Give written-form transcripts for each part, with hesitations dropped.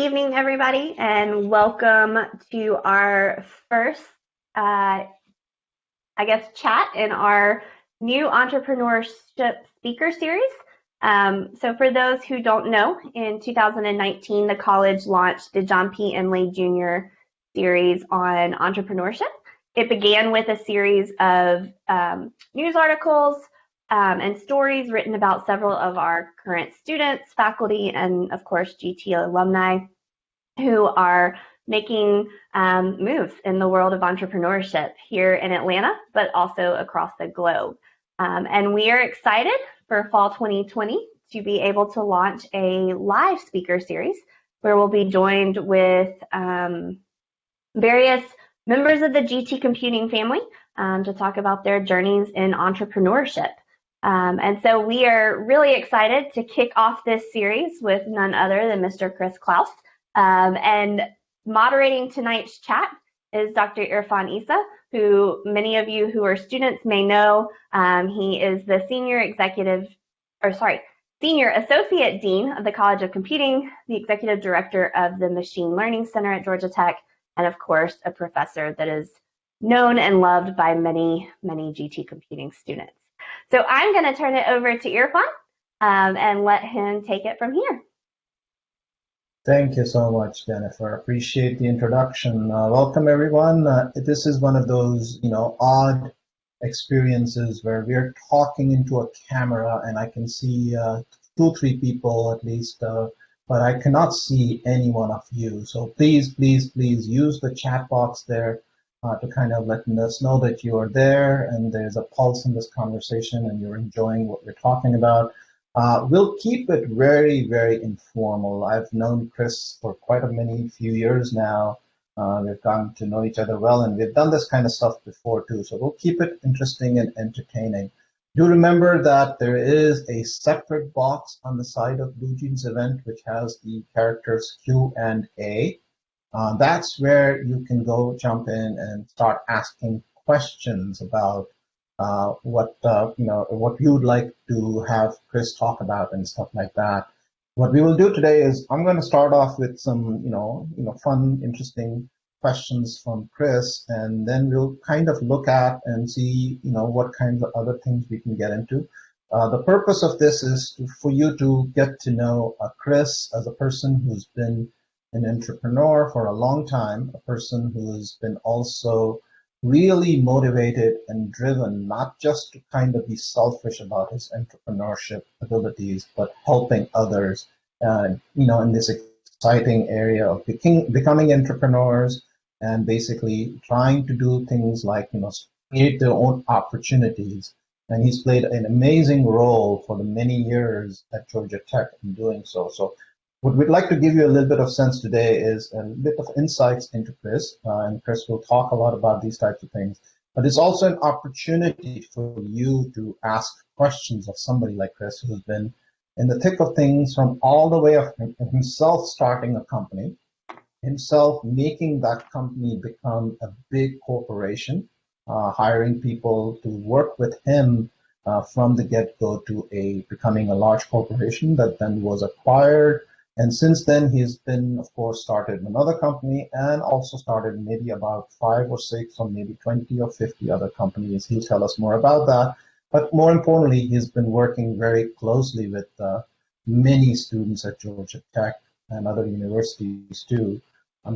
evening, everybody, and welcome to our first, chat in our new entrepreneurship speaker series. So for those who don't know, in 2019, the college launched the John P. Imlay Jr. series on entrepreneurship. It began with a series of news articles and stories written about several of our current students, faculty, and of course GT alumni who are making moves in the world of entrepreneurship here in Atlanta, but also across the globe. And we are excited for fall 2020 to be able to launch a live speaker series where we'll be joined with various members of the GT Computing family to talk about their journeys in entrepreneurship. And so we are really excited to kick off this series with none other than Mr. Chris Klaus. And moderating tonight's chat is Dr. Irfan Essa, who many of you who are students may know. He is the Senior Associate Dean of the College of Computing, the Executive Director of the Machine Learning Center at Georgia Tech, and of course, a professor that is known and loved by many, many GT Computing students. So I'm going to turn it over to Irfan and let him take it from here. Thank you so much, Jennifer. Appreciate the introduction. Welcome, everyone. This is one of those, odd experiences where we're talking into a camera and I can see 2-3 people at least, but I cannot see any one of you. So please use the chat box there to kind of let us know that you are there and there's a pulse in this conversation and you're enjoying what we're talking about. We'll keep it very, very informal. I've known Chris for quite a few years now. We've gotten to know each other well, and we've done this kind of stuff before too. So we'll keep it interesting and entertaining. Do remember that there is a separate box on the side of Blue Jeans event, which has the characters Q&A. That's where you can go jump in and start asking questions about what you would like to have Chris talk about and stuff like that. What we will do today is I'm going to start off with some fun, interesting questions from Chris, and then we'll kind of look at and see what kinds of other things we can get into. The purpose of this is for you to get to know Chris as a person who's been an entrepreneur for a long time, a person who has been also really motivated and driven, not just to kind of be selfish about his entrepreneurship abilities, but helping others, in this exciting area of becoming entrepreneurs and basically trying to do things like, create their own opportunities. And he's played an amazing role for the many years at Georgia Tech in doing so. So what we'd like to give you a little bit of sense today is a bit of insights into Chris, and Chris will talk a lot about these types of things. But it's also an opportunity for you to ask questions of somebody like Chris, who's been in the thick of things from all the way of himself starting a company, himself making that company become a big corporation, hiring people to work with him from the get-go to becoming a large corporation that then was acquired. And since then, he's been, of course, started another company and also started maybe about 5 or 6 or maybe 20 or 50 other companies. He'll tell us more about that. But more importantly, he's been working very closely with many students at Georgia Tech and other universities too,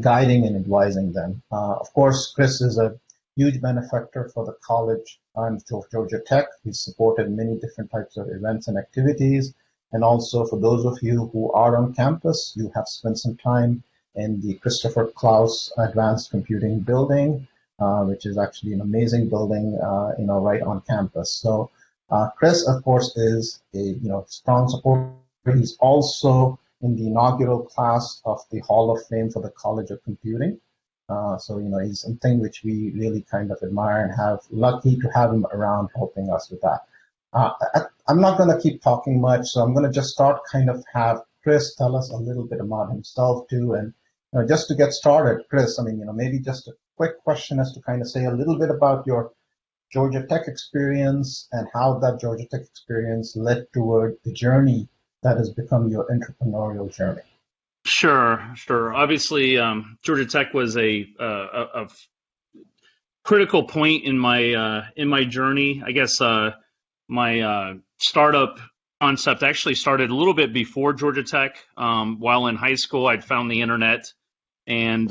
guiding and advising them. Of course, Chris is a huge benefactor for the college and Georgia Tech. He's supported many different types of events and activities. And also for those of you who are on campus, you have spent some time in the Christopher Klaus Advanced Computing building, which is actually an amazing building, right on campus. So Chris, of course, is a strong supporter. He's also in the inaugural class of the Hall of Fame for the College of Computing. So he's something which we really kind of admire and have lucky to have him around helping us with that. I'm not going to keep talking much, so I'm going to just start kind of have Chris tell us a little bit about himself too. And just to get started, Chris, maybe just a quick question as to kind of say a little bit about your Georgia Tech experience and how that Georgia Tech experience led toward the journey that has become your entrepreneurial journey. Sure. Obviously, Georgia Tech was a critical point in my journey. I guess my startup concept actually started a little bit before Georgia Tech. While in high school, I'd found the internet, and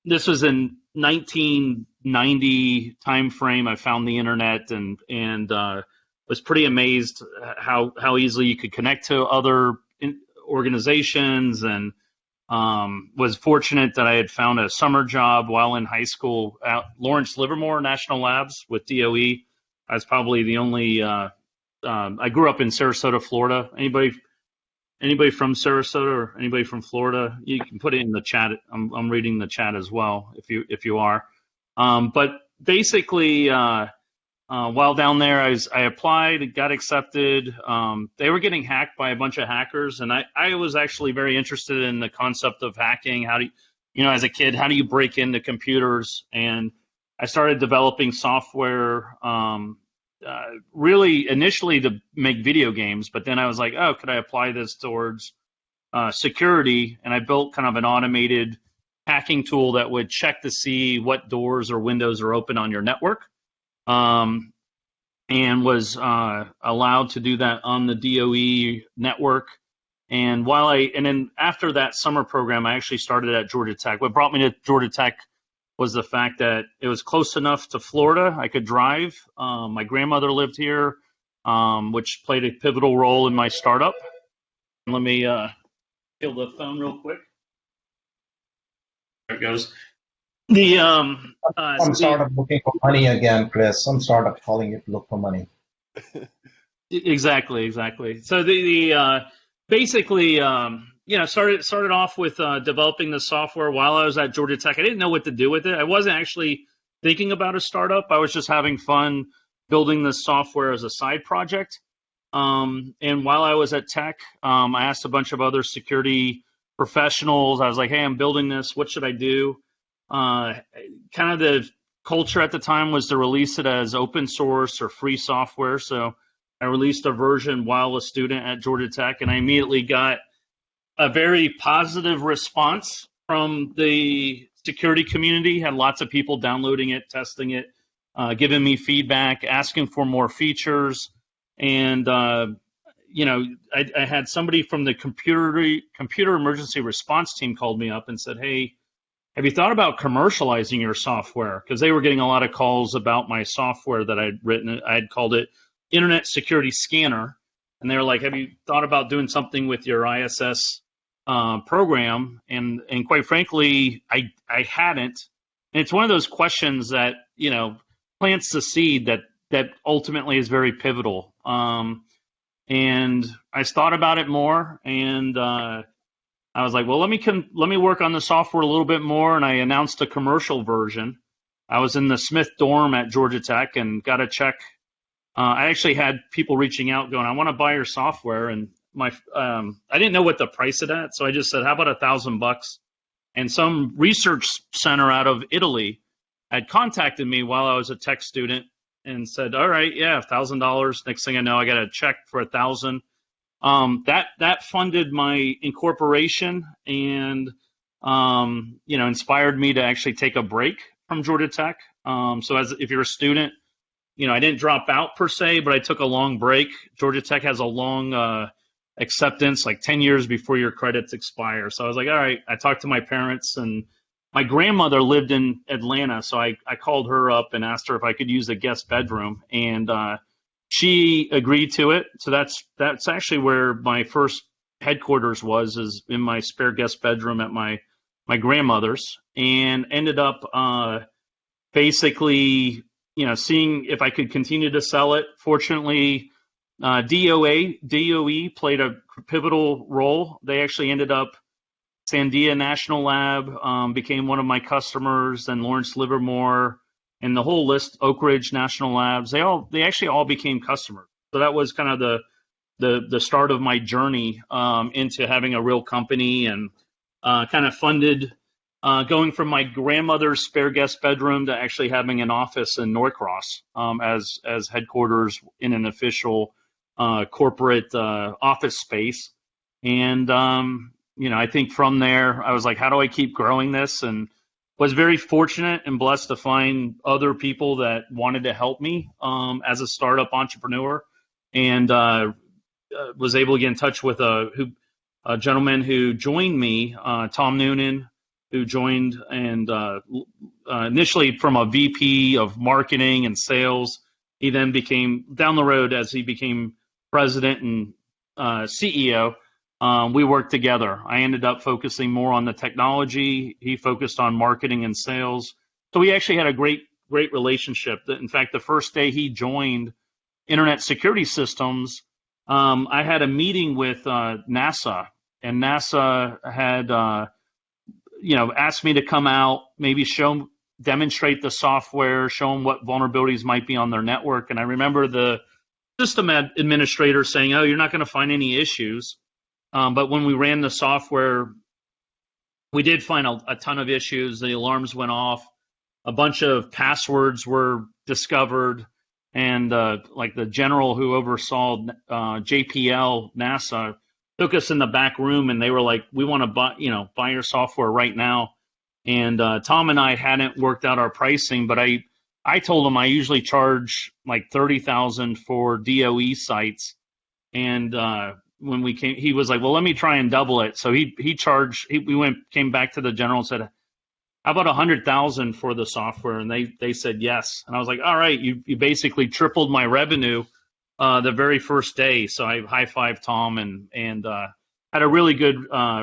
this was in 1990 time frame. I found the internet and was pretty amazed how easily you could connect to other organizations and was fortunate that I had found a summer job while in high school at Lawrence Livermore National Labs with DOE. I was probably the only. I grew up in Sarasota, Florida. Anybody from Sarasota or anybody from Florida? You can put it in the chat. I'm reading the chat as well if you are. But basically, while down there, I applied, got accepted. They were getting hacked by a bunch of hackers, and I was actually very interested in the concept of hacking. How do as a kid, how do you break into computers? And I started developing software, really initially to make video games, but then I was like, oh, could I apply this towards security? And I built kind of an automated hacking tool that would check to see what doors or windows are open on your network. And was allowed to do that on the DOE network. And then after that summer program, I actually started at Georgia Tech. What brought me to Georgia Tech was the fact that it was close enough to Florida. I could drive. My grandmother lived here, which played a pivotal role in my startup. Let me kill the phone real quick. There it goes. Some startup looking for money again, Chris. Some startup calling it look for money. Exactly. So basically, started off with developing the software while I was at Georgia Tech. I didn't know what to do with it. I wasn't actually thinking about a startup. I was just having fun building the software as a side project. And while I was at Tech, I asked a bunch of other security professionals. I was like, hey, I'm building this. What should I do? Kind of the culture at the time was to release it as open source or free software. So I released a version while a student at Georgia Tech, and I immediately got a very positive response from the security community. Had lots of people downloading it, testing it, giving me feedback, asking for more features. And, I had somebody from the computer emergency response team called me up and said, hey, have you thought about commercializing your software? Because they were getting a lot of calls about my software that I'd written. I had called it Internet Security Scanner. And they were like, have you thought about doing something with your ISS program? And quite frankly, I hadn't. And it's one of those questions that, plants the seed that ultimately is very pivotal. And I thought about it more, and I was like, well, let me work on the software a little bit more, and I announced a commercial version. I was in the Smith dorm at Georgia Tech and got a check. I actually had people reaching out going, I want to buy your software, and I didn't know what to price it at, so I just said, how about $1,000? And some research center out of Italy had contacted me while I was a tech student and said, all right, yeah, $1,000. Next thing I know, I got a check for $1,000. That funded my incorporation and inspired me to actually take a break from Georgia Tech. So if you're a student, I didn't drop out per se, but I took a long break. Georgia Tech has a long acceptance, like 10 years before your credits expire. So I was like, all right. I talked to my parents, and my grandmother lived in Atlanta, so I called her up and asked her if I could use a guest bedroom, and she agreed to it. So that's actually where my first headquarters is in my spare guest bedroom at my grandmother's, and ended up basically seeing if I could continue to sell it. Fortunately, DOE played a pivotal role. They actually ended up Sandia National Lab became one of my customers, and Lawrence Livermore, and the whole list, Oak Ridge National Labs, they actually all became customers. So that was kind of the start of my journey into having a real company, and kind of funded going from my grandmother's spare guest bedroom to actually having an office in Norcross as headquarters in an official corporate office space. And I think from there, I was like, how do I keep growing this? And was very fortunate and blessed to find other people that wanted to help me as a startup entrepreneur, and was able to get in touch with a gentleman who joined me, Tom Noonan, who joined and initially from a VP of marketing and sales. He then became, down the road as he became president and CEO, we worked together. I ended up focusing more on the technology. He focused on marketing and sales. So we actually had a great relationship. In fact, the first day he joined Internet Security Systems, I had a meeting with NASA, and NASA had asked me to come out, maybe demonstrate the software, show them what vulnerabilities might be on their network. And I remember the system administrator saying, "Oh, you're not going to find any issues." But when we ran the software, we did find a ton of issues. The alarms went off. A bunch of passwords were discovered. And like the general who oversaw JPL NASA took us in the back room, and they were like, "We want to buy your software right now." And Tom and I hadn't worked out our pricing, but I told him I usually charge like $30,000 for DOE sites. And when we came, he was like, "Well, let me try and double it." So he came back to the general and said, "How about $100,000 for the software?" And they said yes. And I was like, "All right, you basically tripled my revenue the very first day." So I high-fived Tom and had a really good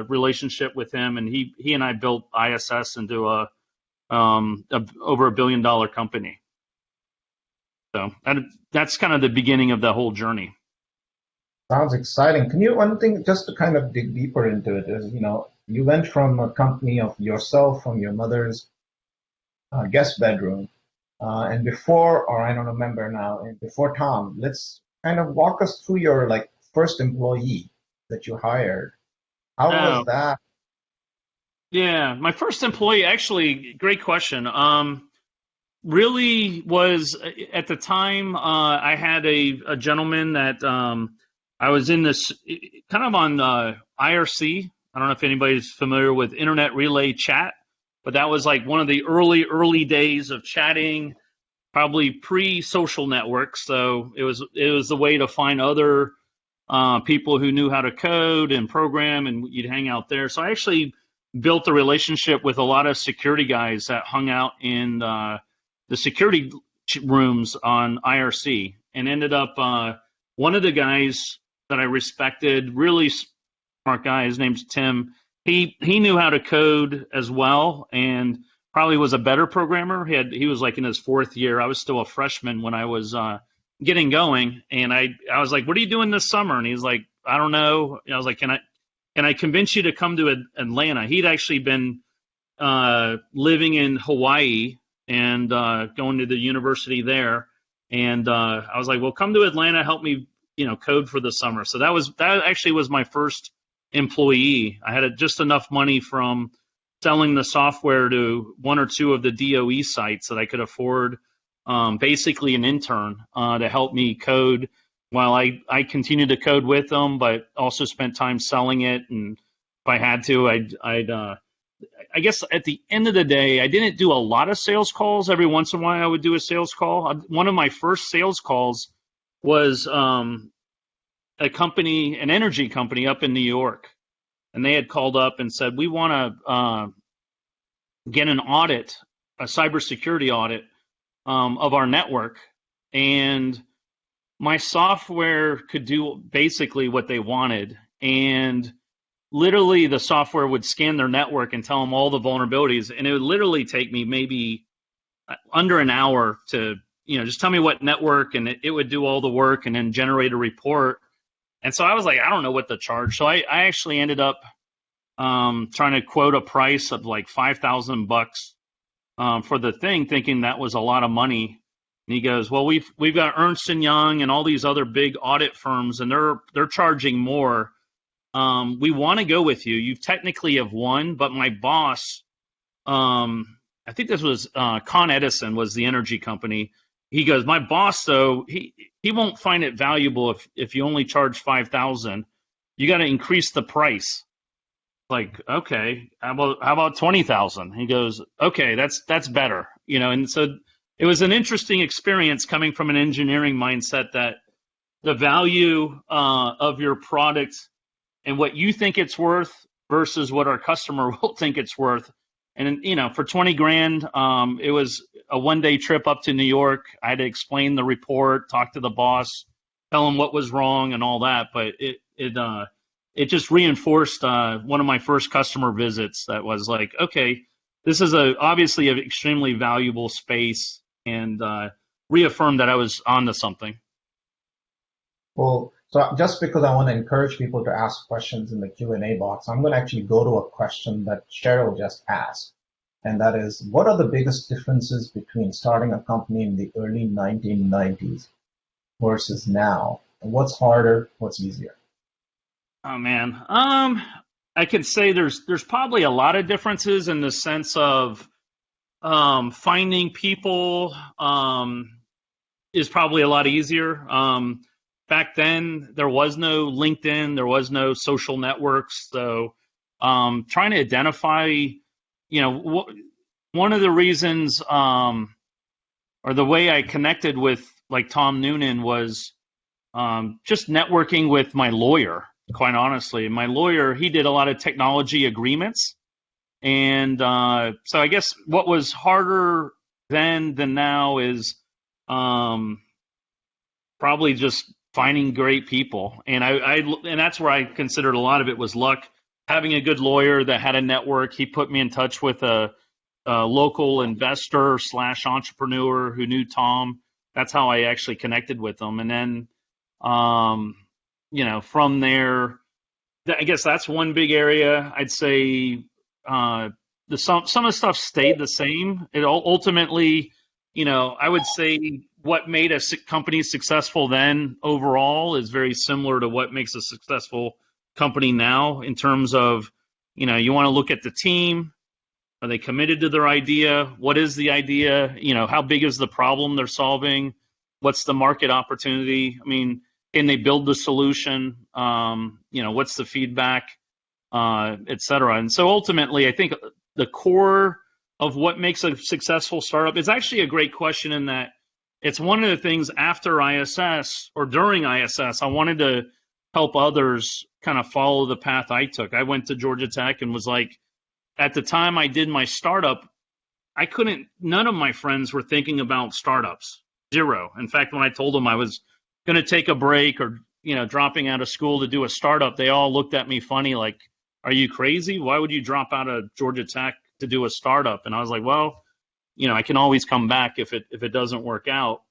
relationship with him. And he and I built ISS into over $1 billion company. So that's kind of the beginning of the whole journey. Sounds exciting. One thing just to kind of dig deeper into it is, you went from a company of yourself, from your mother's guest bedroom, and before, or I don't remember now, and before Tom, let's kind of walk us through your first employee that you hired. How was that? Yeah, my first employee, actually, great question. Really was at the time I had a gentleman that I was in this kind of on IRC. I don't know if anybody's familiar with Internet Relay Chat, but that was like one of the early days of chatting, probably pre-social networks. So it was the way to find other people who knew how to code and program, and you'd hang out there. So I actually built a relationship with a lot of security guys that hung out in the security rooms on IRC, and ended up one of the guys that I respected, really smart guy, his name's Tim. He knew how to code as well, and probably was a better programmer. He was like in his fourth year. I was still a freshman when I was getting going, and I was like, "What are you doing this summer?" And he's like, "I don't know." And I was like, "Can I convince you to come to Atlanta?" He'd actually been living in Hawaii and going to the university there, and I was like, "Well, come to Atlanta, help me, code for the summer." So that actually was my first employee. I had just enough money from selling the software to one or two of the DOE sites that I could afford basically an intern to help me code while I continued to code with them, but also spent time selling it. And if I had to, I guess at the end of the day, I didn't do a lot of sales calls. Every once in a while I would do a sales call. One of my first sales calls was an energy company up in New York. And they had called up and said, "We want to get an audit, a cybersecurity audit of our network." And my software could do basically what they wanted. And literally the software would scan their network and tell them all the vulnerabilities. And it would literally take me maybe under an hour to, just tell me what network, and it would do all the work and then generate a report. And so I was like, I don't know what to charge. So I actually ended up trying to quote a price of like $5,000 for the thing, thinking that was a lot of money. And he goes, "Well, we've got Ernst & Young and all these other big audit firms, and they're charging more. We want to go with you. You technically have won, but my boss, I think this was Con Edison was the energy company. He goes, my boss, though, he won't find it valuable if you only charge $5,000. You got to increase the price." Like, okay, how about 20,000? He goes, okay, that's better, and so it was an interesting experience coming from an engineering mindset that the value of your product and what you think it's worth versus what our customer will think it's worth. And for 20 grand, it was a 1-day trip up to New York. I had to explain the report, talk to the boss, tell him what was wrong and all that. But it just reinforced one of my first customer visits. That was like, okay, this is obviously an extremely valuable space, and reaffirmed that I was onto something. Well, so just because I want to encourage people to ask questions in the Q&A box, I'm going to actually go to a question that Cheryl just asked. And that is, what are the biggest differences between starting a company in the early 1990s versus now? And what's harder? What's easier? Oh man, I could say there's probably a lot of differences in the sense of finding people is probably a lot easier. Back then, there was no LinkedIn, there was no social networks, so trying to identify, one of the reasons, or the way I connected with like Tom Noonan was just networking with my lawyer. Quite honestly, my lawyer, he did a lot of technology agreements, and so I guess what was harder then than now is probably just finding great people, and and that's where I considered a lot of it was luck. Having a good lawyer that had a network, he put me in touch with a local investor / entrepreneur who knew Tom. That's how I actually connected with them, and then from there, I guess that's one big area. I'd say some of the stuff stayed the same. It ultimately, I would say what made a company successful then overall is very similar to what makes a successful company now in terms of, you want to look at the team. Are they committed to their idea? What is the idea? How big is the problem they're solving? What's the market opportunity? I mean, can they build the solution? What's the feedback, et cetera? And so ultimately, I think the core of what makes a successful startup is actually a great question in that it's one of the things after ISS or during ISS, I wanted to help others kind of follow the path I took. I went to Georgia Tech and was like, at the time I did my startup, none of my friends were thinking about startups. Zero. In fact, when I told them I was going to take a break or, dropping out of school to do a startup, they all looked at me funny, like, are you crazy? Why would you drop out of Georgia Tech to do a startup? And I was like, well, I can always come back if it doesn't work out.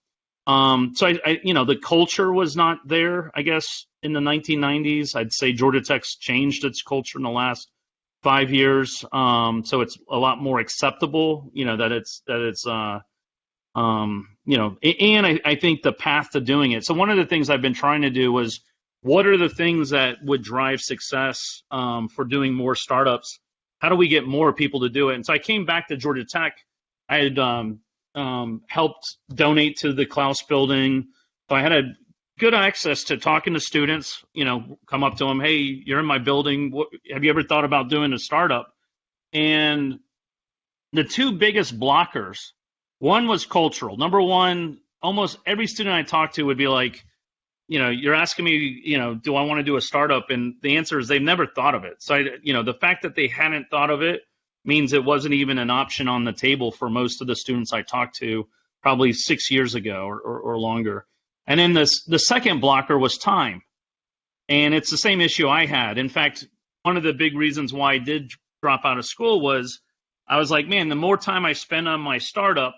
So the culture was not there, I guess, in the 1990s. I'd say Georgia Tech's changed its culture in the last 5 years. So it's a lot more acceptable, that it's and I think the path to doing it. So one of the things I've been trying to do was, what are the things that would drive success for doing more startups? How do we get more people to do it? And so I came back to Georgia Tech. I had helped donate to the Klaus building. So I had a good access to talking to students, come up to them, hey, you're in my building. Have you ever thought about doing a startup? And the two biggest blockers, one was cultural. Number one, almost every student I talked to would be like, you're asking me, do I want to do a startup? And the answer is they've never thought of it. So, the fact that they hadn't thought of it means it wasn't even an option on the table for most of the students I talked to probably 6 years ago or longer. And then the second blocker was time. And it's the same issue I had. In fact, one of the big reasons why I did drop out of school was I was like, man, the more time I spend on my startup,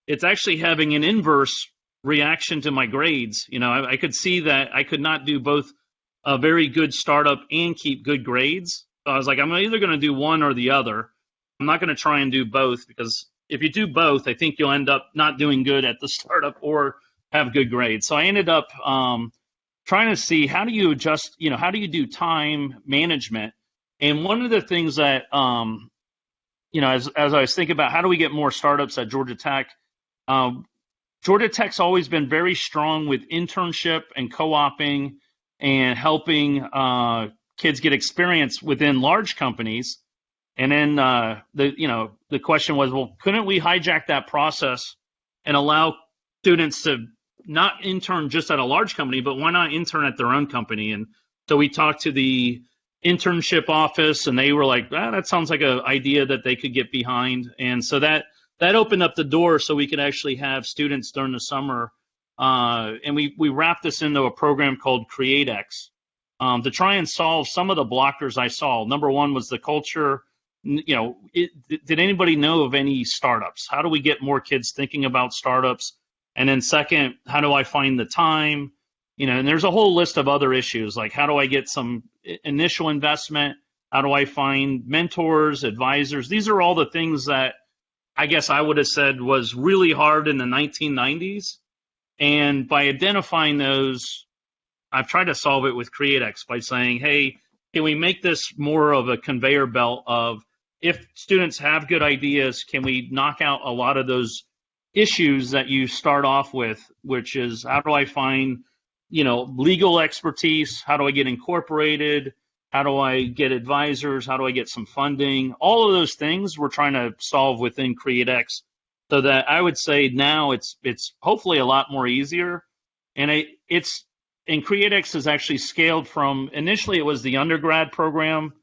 it's actually having an inverse reaction to my grades. I could see that I could not do both a very good startup and keep good grades. So I was like, I'm either going to do one or the other. I'm not going to try and do both, because if you do both, I think you'll end up not doing good at the startup or have good grades. So I ended up trying to see, how do you adjust, how do you do time management? And one of the things that, as I was thinking about how do we get more startups at Georgia Tech, Georgia Tech's always been very strong with internship and co-oping and helping kids get experience within large companies. And then the question was, well, couldn't we hijack that process and allow students to not intern just at a large company, but why not intern at their own company? And so we talked to the internship office, and they were like, that sounds like an idea that they could get behind. And so that opened up the door so we could actually have students during the summer. And we wrapped this into a program called Createx to try and solve some of the blockers I saw. Number one was the culture. Did anybody know of any startups? How do we get more kids thinking about startups? And then second, how do I find the time? And there's a whole list of other issues, like how do I get some initial investment? How do I find mentors, advisors? These are all the things that I guess I would have said was really hard in the 1990s. And by identifying those, I've tried to solve it with Createx by saying, hey, can we make this more of a conveyor belt of, if students have good ideas, can we knock out a lot of those issues that you start off with, which is how do I find, legal expertise? How do I get incorporated? How do I get advisors? How do I get some funding? All of those things we're trying to solve within Createx, so that I would say now it's hopefully a lot more easier. And Createx has actually scaled from, initially it was the undergrad program,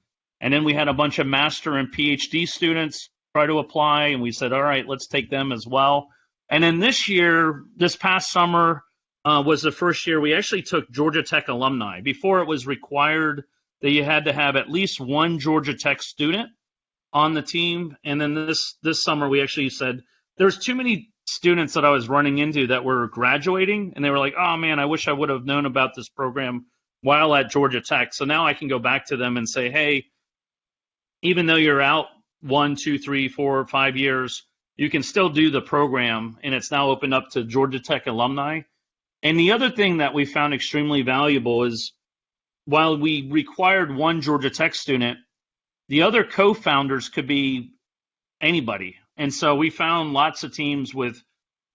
and then we had a bunch of master and PhD students try to apply, and we said, all right, let's take them as well. And then this past summer was the first year we actually took Georgia Tech alumni. Before, it was required that you had to have at least one Georgia Tech student on the team. And then this summer we actually said, there's too many students that I was running into that were graduating, and they were like, oh man, I wish I would have known about this program while at Georgia Tech. So now I can go back to them and say, hey, even though you're out 1, 2, 3, 4, 5 years, you can still do the program, and it's now opened up to Georgia Tech alumni. And the other thing that we found extremely valuable is, while we required one Georgia Tech student, the other co-founders could be anybody. And so we found lots of teams with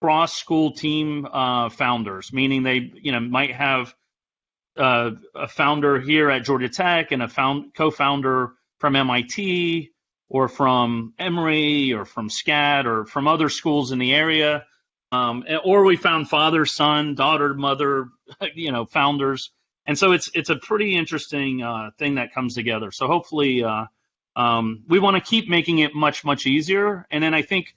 cross-school team founders, meaning they might have a founder here at Georgia Tech and a co-founder from MIT or from Emory or from SCAD or from other schools in the area. Or we found father, son, daughter, mother, founders. And so it's a pretty interesting thing that comes together. So hopefully we want to keep making it much, much easier. And then I think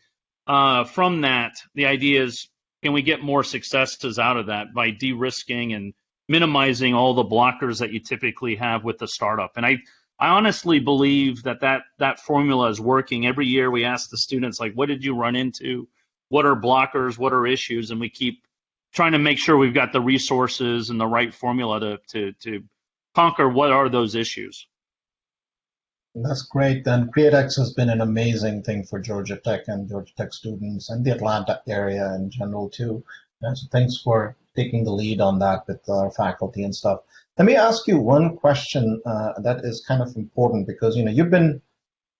from that, the idea is, can we get more successes out of that by de-risking and minimizing all the blockers that you typically have with the startup? And I honestly believe that formula is working. Every year we ask the students, like, what did you run into? What are blockers? What are issues? And we keep trying to make sure we've got the resources and the right formula to conquer what are those issues. That's great. And Createx has been an amazing thing for Georgia Tech and Georgia Tech students and the Atlanta area in general too. And so thanks for taking the lead on that with our faculty and stuff. Let me ask you one question that is kind of important, because you've been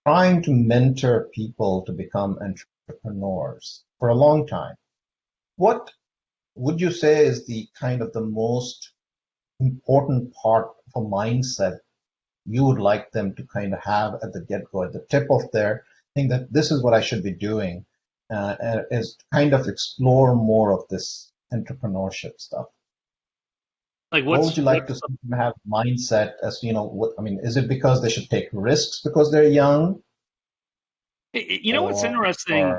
trying to mentor people to become entrepreneurs for a long time. What would you say is the most important part of a mindset you would like them to kind of have at the get-go, at the tip of their thing, that this is what I should be doing, is kind of explore more of this entrepreneurship stuff? Like what would you like to see them have mindset as, is it because they should take risks because they're young? What's interesting?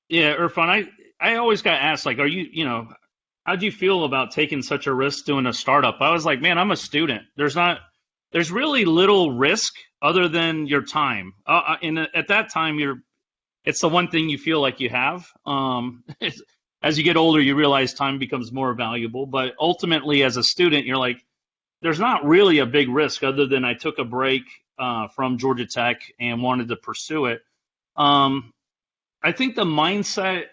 Yeah, Irfan, I always got asked, like, are you, how do you feel about taking such a risk doing a startup? I was like, man, I'm a student. There's really little risk other than your time. And at that time, it's the one thing you feel like you have. As you get older, you realize time becomes more valuable. But ultimately, as a student, you're like, there's not really a big risk other than I took a break from Georgia Tech and wanted to pursue it. I think the mindset,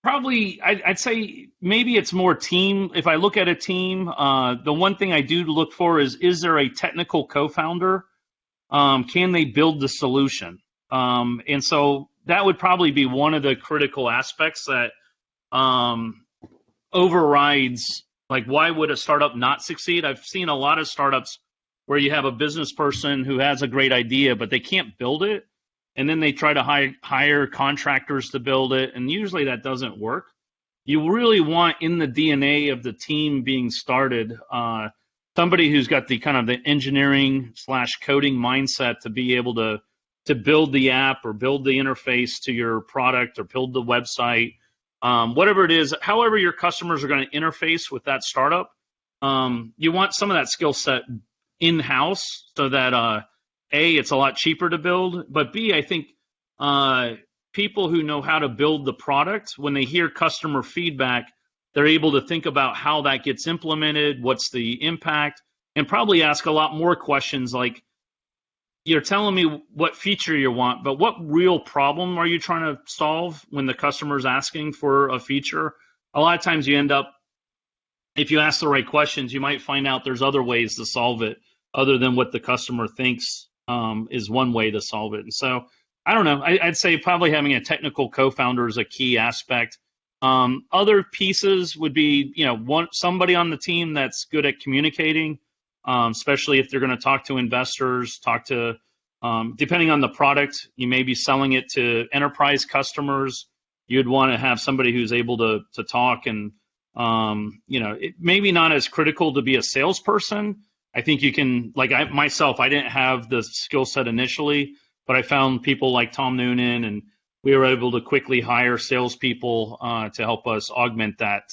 probably, I'd say maybe it's more team. If I look at a team, the one thing I do look for is there a technical co-founder? Can they build the solution? And so that would probably be one of the critical aspects that overrides, like, why would a startup not succeed? I've seen a lot of startups where you have a business person who has a great idea, but they can't build it. And then they try to hire contractors to build it. And usually that doesn't work. You really want in the DNA of the team being started, somebody who's got the kind of the engineering / coding mindset to be able to build the app or build the interface to your product or build the website, whatever it is, however your customers are going to interface with that startup. You want some of that skill set in-house so that A, it's a lot cheaper to build, but B, I think people who know how to build the product, when they hear customer feedback, they're able to think about how that gets implemented, what's the impact, and probably ask a lot more questions like, you're telling me what feature you want, but what real problem are you trying to solve when the customer's asking for a feature? A lot of times you end up, if you ask the right questions, you might find out there's other ways to solve it other than what the customer thinks is one way to solve it. And so, I don't know, I'd say probably having a technical co-founder is a key aspect. Other pieces would be, somebody on the team that's good at communicating, especially if they're going to talk to investors, depending on the product, you may be selling it to enterprise customers. You'd want to have somebody who's able to talk and, it maybe not as critical to be a salesperson. I think you can, I didn't have the skill set initially, but I found people like Tom Noonan, and we were able to quickly hire salespeople to help us augment that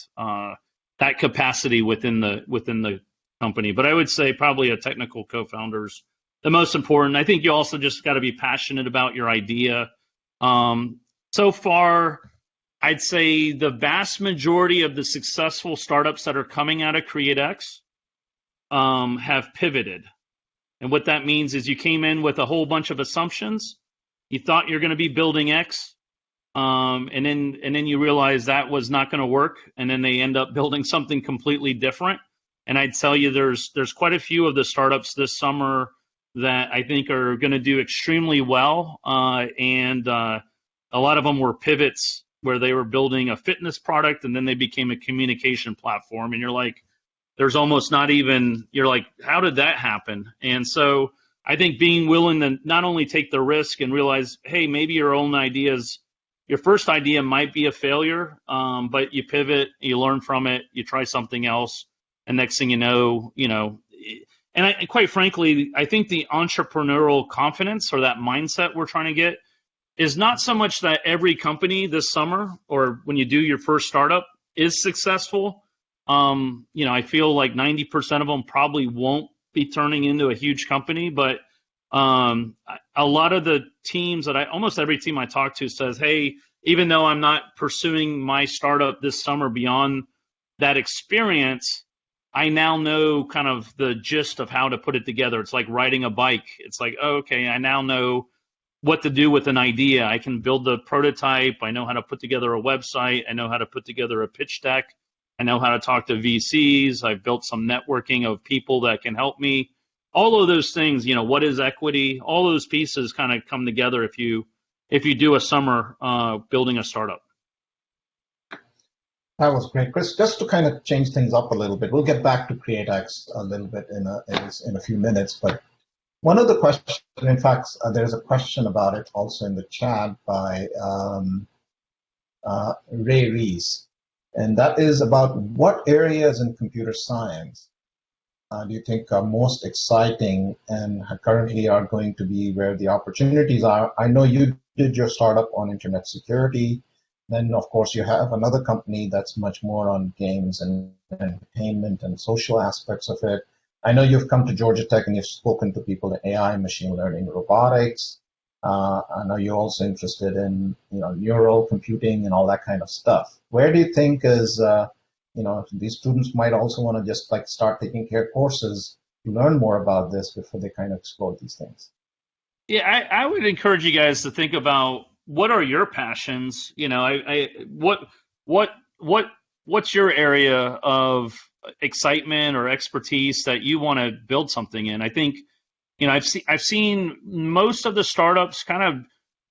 capacity within the company. But I would say probably a technical co-founder's the most important. I think you also just got to be passionate about your idea. So far, I'd say the vast majority of the successful startups that are coming out of Createx have pivoted. And what that means is you came in with a whole bunch of assumptions. You thought you're going to be building X, and then you realize that was not going to work, and then they end up building something completely different. And I'd tell you there's quite a few of the startups this summer that I think are going to do extremely well, and a lot of them were pivots where they were building a fitness product and then they became a communication platform, and you're like, there's almost not even, you're like, how did that happen? And so I think being willing to not only take the risk and realize, hey, maybe your first idea might be a failure, but you pivot, you learn from it, you try something else, and next thing you know, and quite frankly, I think the entrepreneurial confidence or that mindset we're trying to get is not so much that every company this summer or when you do your first startup is successful. I feel like 90% of them probably won't be turning into a huge company, but a lot of the teams almost every team I talk to says, hey, even though I'm not pursuing my startup this summer beyond that experience, I now know kind of the gist of how to put it together. It's like riding a bike. It's like, oh, okay, I now know what to do with an idea. I can build the prototype. I know how to put together a website. I know how to put together a pitch deck. I know how to talk to VCs. I've built some networking of people that can help me. All of those things, what is equity? All those pieces kind of come together if you do a summer building a startup. That was great, Chris. Just to kind of change things up a little bit, we'll get back to Createx a little bit in a few minutes. But one of the questions, in fact, there's a question about it also in the chat by Ray Rees. And that is about what areas in computer science do you think are most exciting and currently are going to be where the opportunities are? I know you did your startup on internet security. Then, of course, you have another company that's much more on games and entertainment and social aspects of it. I know you've come to Georgia Tech and you've spoken to people in AI, machine learning, robotics. I know you're also interested in neural computing and all that kind of stuff. Where do you think is these students might also want to just like start taking courses to learn more about this before they kind of explore these things? Yeah, I would encourage you guys to think about what are your passions. What's your area of excitement or expertise that you want to build something in? I think I've seen most of the startups kind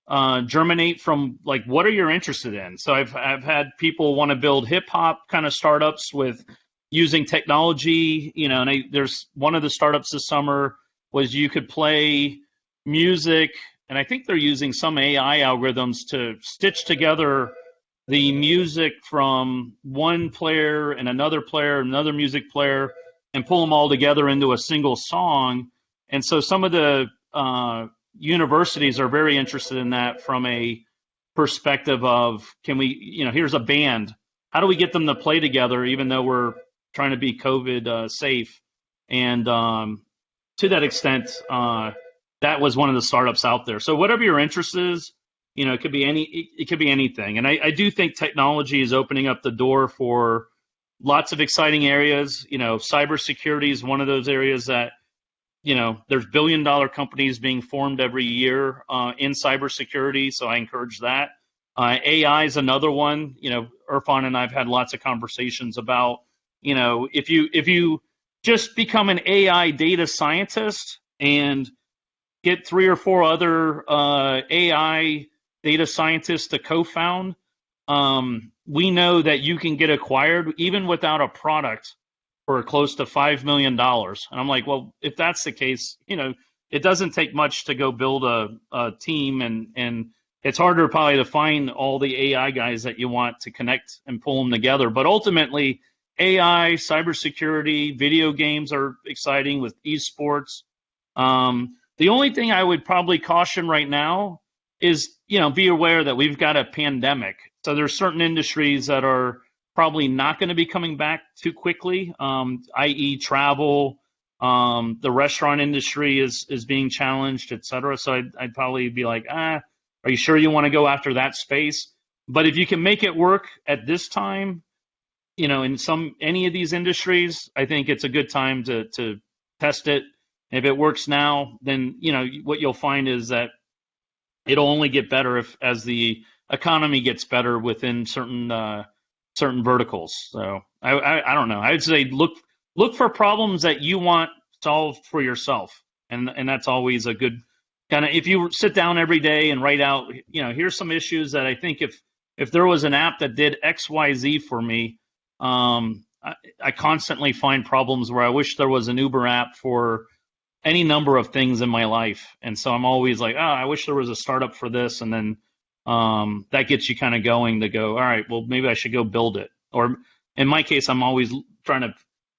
of germinate from like, what are you interested in? So I've had people want to build hip hop kind of startups with using technology, and there's one of the startups this summer was you could play music, and I think they're using some AI algorithms to stitch together the music from one player and another music player, and pull them all together into a single song. And so some of the universities are very interested in that from a perspective of, can we, here's a band. How do we get them to play together, even though we're trying to be COVID safe? And to that extent, that was one of the startups out there. So whatever your interest is, it could be anything. And I do think technology is opening up the door for lots of exciting areas. Cybersecurity is one of those areas that, there's billion-dollar companies being formed every year in cybersecurity. So I encourage that. AI is another one. Irfan and I've had lots of conversations about, if you just become an AI data scientist and get 3 or 4 other AI data scientists to co-found, we know that you can get acquired even without a product for close to $5 million. And I'm like, well, if that's the case, it doesn't take much to go build a team, and it's harder probably to find all the AI guys that you want to connect and pull them together. But ultimately, AI, cybersecurity, video games are exciting with esports. The only thing I would probably caution right now is, be aware that we've got a pandemic. So there's certain industries that are probably not going to be coming back too quickly, i.e. travel. The restaurant industry is being challenged, et cetera. So I'd probably be like, are you sure you want to go after that space? But if you can make it work at this time, in any of these industries, I think it's a good time to test it. If it works now, then what you'll find is that it'll only get better as the economy gets better within certain verticals. So I don't know. I would say look for problems that you want solved for yourself, and that's always a good kind of. If you sit down every day and write out, here's some issues that I think if there was an app that did X, Y, Z for me, I constantly find problems where I wish there was an Uber app for any number of things in my life. And so I'm always like, I wish there was a startup for this. And then that gets you kind of going to go, all right, well, maybe I should go build it. Or in my case, I'm always trying to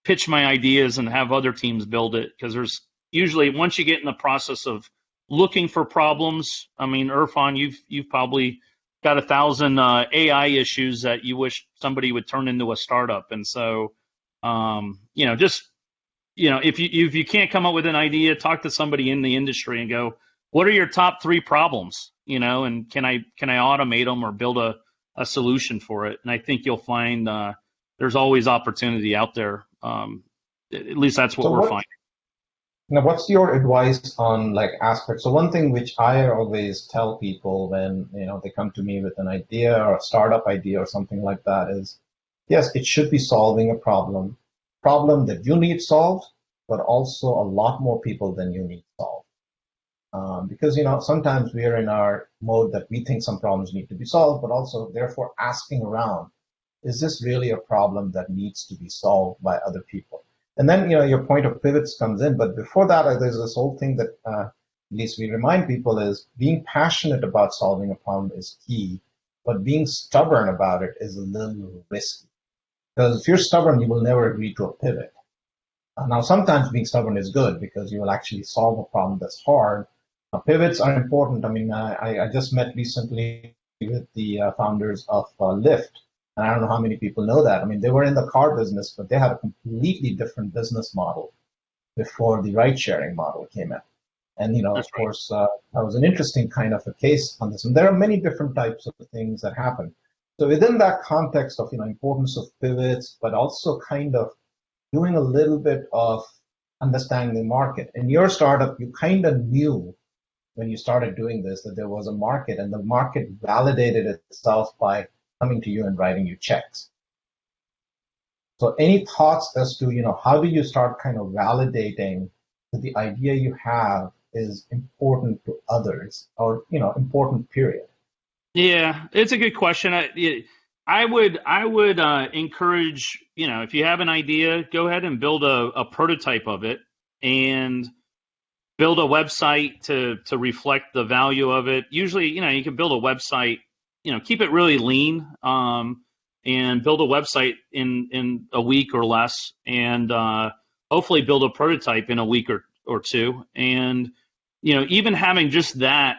pitch my ideas and have other teams build it, because there's usually, once you get in the process of looking for problems, I mean, Irfan, you've probably got 1,000 AI issues that you wish somebody would turn into a startup. And so, if you can't come up with an idea, talk to somebody in the industry and go, what are your top 3 problems? And can I automate them or build a solution for it? And I think you'll find there's always opportunity out there. At least that's what we're finding. Now, what's your advice on aspects? So one thing which I always tell people when they come to me with an idea or a startup idea or something like that is, yes, it should be solving a problem that you need solved, but also a lot more people than you need solved. Because sometimes we are in our mode that we think some problems need to be solved, but also therefore asking around, is this really a problem that needs to be solved by other people? And then, your point of pivots comes in. But before that, there's this whole thing that at least we remind people is being passionate about solving a problem is key, but being stubborn about it is a little risky. Because if you're stubborn, you will never agree to a pivot. Now, sometimes being stubborn is good because you will actually solve a problem that's hard. Pivots are important. I mean, I just met recently with the founders of Lyft. And I don't know how many people know that. I mean, they were in the car business, but they had a completely different business model before the ride-sharing model came in. And, of course, that was an interesting kind of a case on this. And there are many different types of things that happen. So within that context of, importance of pivots, but also kind of doing a little bit of understanding the market. In your startup, you kind of knew when you started doing this that there was a market, and the market validated itself by coming to you and writing you checks. So any thoughts as to, how do you start kind of validating that the idea you have is important to others or, important period? Yeah, it's a good question. I would encourage, if you have an idea, go ahead and build a prototype of it and build a website to reflect the value of it. Usually, you can build a website, keep it really lean, and build a website in a week or less, and hopefully build a prototype in a week or two. And, even having just that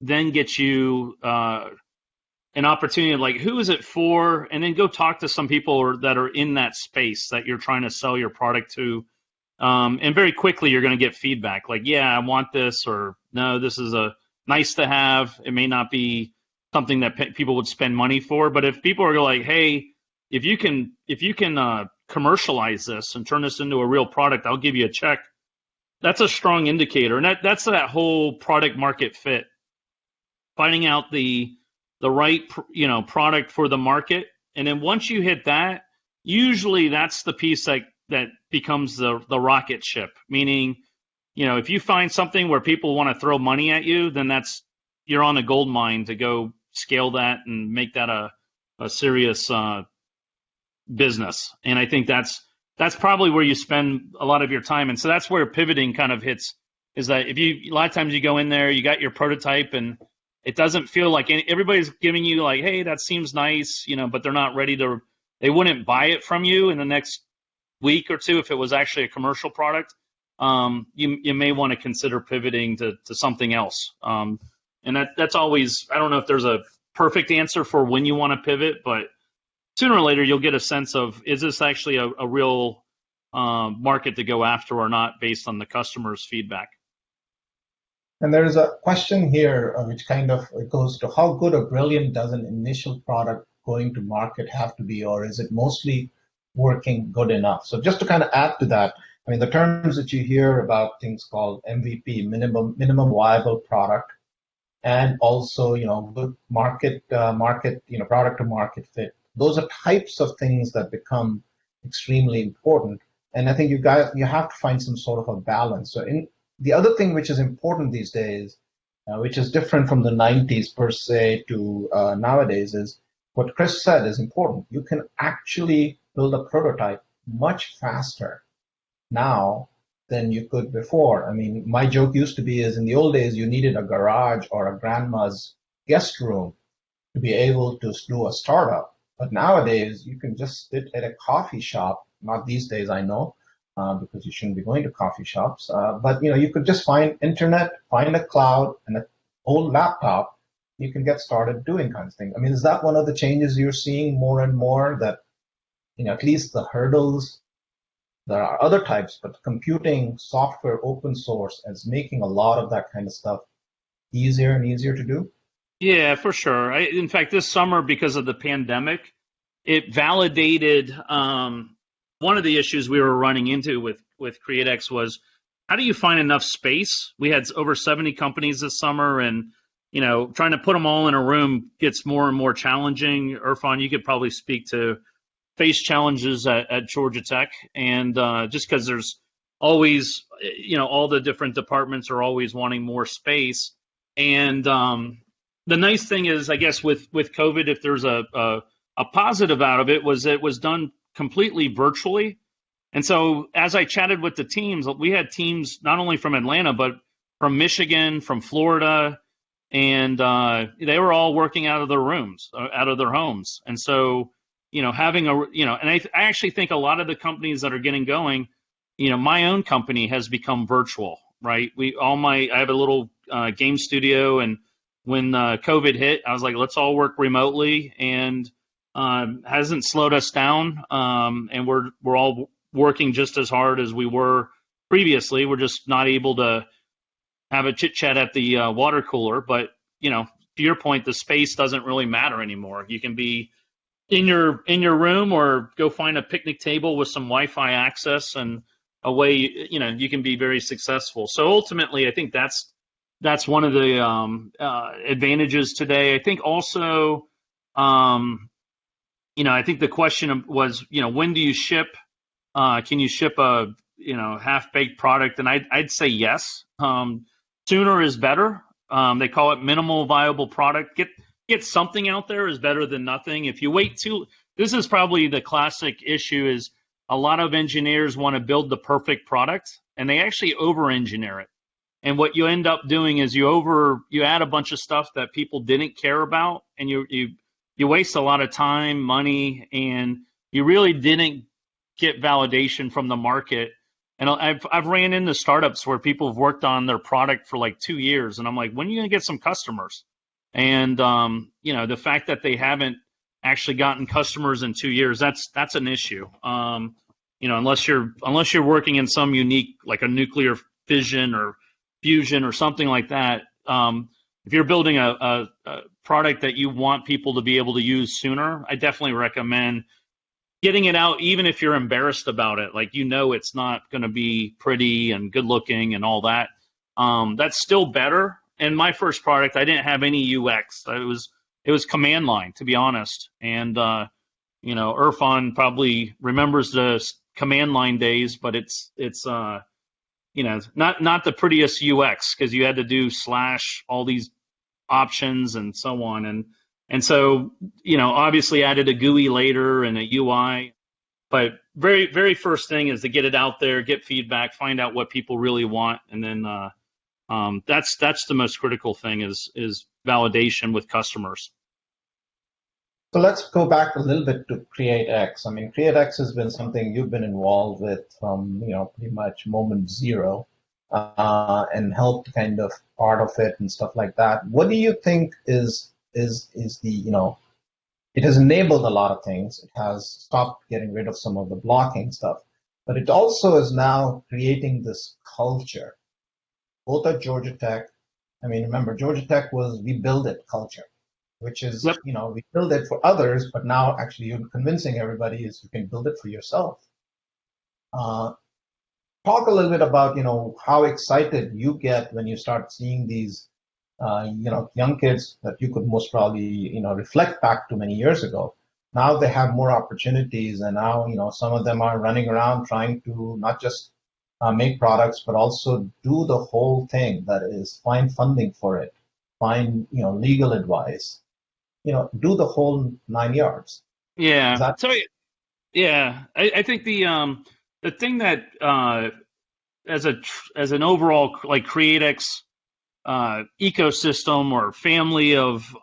then gets you an opportunity of like, who is it for? And then go talk to some people that are in that space that you're trying to sell your product to. And very quickly, you're going to get feedback like, yeah, I want this, or no, this is a nice to have. It may not be something that people would spend money for, but if people are like, hey, if you can commercialize this and turn this into a real product, I'll give you a check. That's a strong indicator, and that's that whole product market fit. Finding out the right product for the market, and then once you hit that, usually that's the piece that becomes the rocket ship. Meaning, if you find something where people want to throw money at you, then you're on a gold mine to go scale that and make that a serious business. And I think that's probably where you spend a lot of your time. And so that's where pivoting kind of hits, is that a lot of times you go in there, you got your prototype, and it doesn't feel like everybody's giving you like, hey, that seems nice, but they're not ready they wouldn't buy it from you in the next week or two if it was actually a commercial product. You may want to consider pivoting to something else. And that's always, I don't know if there's a perfect answer for when you want to pivot, but sooner or later you'll get a sense of, is this actually a real market to go after or not, based on the customer's feedback. And there is a question here which kind of goes to how good or brilliant does an initial product going to market have to be, or is it mostly working good enough? So just to kind of add to that, I mean, the terms that you hear about things called MVP, minimum viable product, and also, good product to market fit. Those are types of things that become extremely important. And I think you have to find some sort of a balance. So the other thing which is important these days, which is different from the 90s per se to nowadays, is what Chris said is important. You can actually build a prototype much faster now than you could before. I mean, my joke used to be is in the old days, you needed a garage or a grandma's guest room to be able to do a startup. But nowadays, you can just sit at a coffee shop, not these days, I know, because you shouldn't be going to coffee shops. But you could just find internet, find a cloud, and an old laptop. You can get started doing kinds of things. I mean, is that one of the changes you're seeing more and more, that at least the hurdles? There are other types, but computing, software, open source is making a lot of that kind of stuff easier and easier to do. Yeah, for sure. In fact, this summer, because of the pandemic, it validated one of the issues we were running into with Createx was, how do you find enough space? We had over 70 companies this summer, and trying to put them all in a room gets more and more challenging. Irfan, you could probably speak to face challenges at Georgia Tech, and just because there's always, all the different departments are always wanting more space. And the nice thing is, I guess, with COVID, if there's a positive out of it, was it was done completely virtually. And so as I chatted with the teams, we had teams not only from Atlanta, but from Michigan, from Florida, and they were all working out of their rooms, out of their homes. And so, having and I actually think a lot of the companies that are getting going, my own company has become virtual, right? I have a little game studio, and when COVID hit, I was like, let's all work remotely, and hasn't slowed us down. And we're all working just as hard as we were previously. We're just not able to have a chit chat at the water cooler. But to your point, the space doesn't really matter anymore. You can be in your room, or go find a picnic table with some Wi-Fi access, and away you can be very successful. So ultimately, I think that's one of the advantages today. I think also, I think the question was, when do you ship? Can you ship a half-baked product? And I'd say yes. Sooner is better. They call it minimal viable product. Get get something out there is better than nothing. If you wait too, this is probably the classic issue is a lot of engineers want to build the perfect product and they actually over-engineer it. And what you end up doing is you add a bunch of stuff that people didn't care about, and you waste a lot of time, money, and you really didn't get validation from the market. And I've ran into startups where people have worked on their product for like 2 years, and I'm like, when are you going to get some customers? And the fact that they haven't actually gotten customers in 2 years, that's an issue. Unless you're working in some unique, like a nuclear fission or fusion or something like that. If you're building a product that you want people to be able to use sooner, I definitely recommend getting it out, even if you're embarrassed about it. Like, it's not going to be pretty and good looking and all that. That's still better. And my first product, I didn't have any UX. It was command line, to be honest. And Irfan probably remembers the command line days, but it's not the prettiest UX because you had to do / all these options and so on. And so, obviously added a GUI later and a UI, but very, very first thing is to get it out there, get feedback, find out what people really want. And then that's the most critical thing is validation with customers. So let's go back a little bit to Createx. I mean, Createx has been something you've been involved with from, pretty much moment zero, and helped kind of part of it and stuff like that. What do you think is the, it has enabled a lot of things. It has stopped getting rid of some of the blocking stuff, but it also is now creating this culture, both at Georgia Tech. I mean, remember, Georgia Tech was we build it culture, which is, Yep. We build it for others, but now actually you're convincing everybody is you can build it for yourself. Talk a little bit about, how excited you get when you start seeing these, young kids that you could most probably, reflect back to many years ago. Now they have more opportunities, and now, some of them are running around trying to not just make products, but also do the whole thing. That is, find funding for it, find, legal advice, do the whole 9 yards. Yeah. I think the thing that as an overall like Createx ecosystem or family of